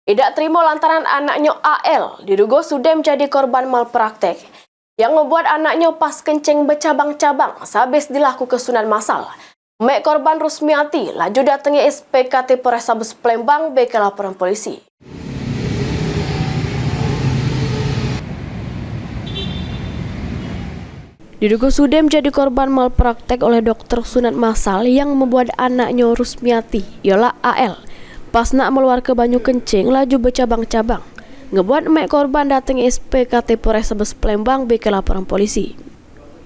Tidak terima lantaran anaknya AL diduga sudah menjadi korban malpraktek yang membuat anaknya pas kencing bercabang-cabang sehabis dilakukan sunat massal. Mek korban Rusmiati laju datangi SPKT Polrestabes Palembang bagi laporan polisi. Diduga sudah menjadi korban malpraktek oleh dokter sunat massal yang membuat anaknya Rusmiati, ialah AL, pas nak meluarkan banyu kencing laju bercabang-cabang, ngebuat mek korban datang SPKT Polrestabes Palembang bagi laporan polisi.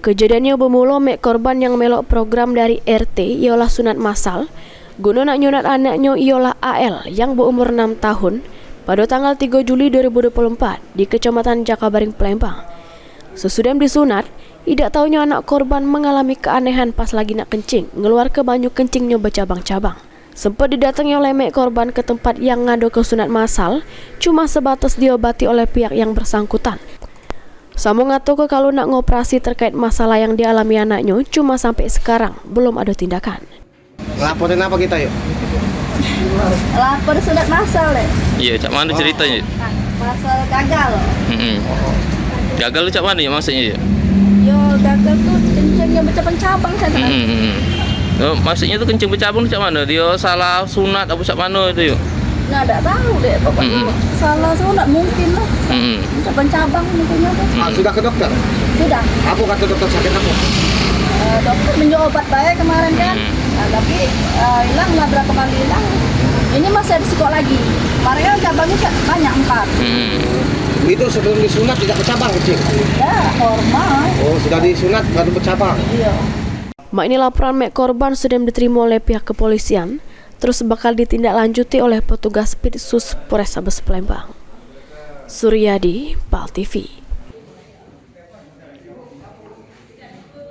Kejadiannya bermula mek korban yang melok program dari RT ialah sunat massal, guna nak nyunat anaknya ialah AL yang berumur 6 tahun pada tanggal 3 Juli 2024 di Kecamatan Jakabaring, Palembang. Sesudah disunat, tidak tahunya anak korban mengalami keanehan pas lagi nak kencing, ngeluarkan banyu kencingnya bercabang-cabang. Sempat didatangi oleh mek korban ke tempat yang ngado ke sunat massal, cuma sebatas diobati oleh pihak yang bersangkutan. Sambung ngato ke kalau nak ngoperasi terkait masalah yang dialami anaknya, cuma sampai sekarang belum ada tindakan. Laporin apa kita yuk? Lapor sunat massal deh. Iya, cak mana ceritanya? Massal gagal loh. Gagal lu cak mana ya maksudnya ya? Yo gagal tuh kencingnya bercabang-cabang sana. Oh, maksudnya tuh kencing bercabang cak mana? Dia salah sunat apa cak mana itu yuk? Nah, enggak tahu deh pokoknya. Salah sunat mungkin lah. Cabang-cabang mungkinnya tuh. Sudah ke dokter? Sudah. Apa kata dokter sakit apa? Dokter menjual obat baik kemarin kan. Tapi hilang lah berapa kali hilang. Ini masih ada sekolah lagi. Kemarin kan cabangnya banyak 4. Itu sebelum disunat tidak bercabang kecil? Ya, normal. Oh, sudah disunat baru bercabang? Iya. Mak ini laporan mek korban sudah diterima oleh pihak kepolisian, terus bakal ditindaklanjuti oleh petugas Pitsus Polrestabes Palembang. Suryadi, PAL TV.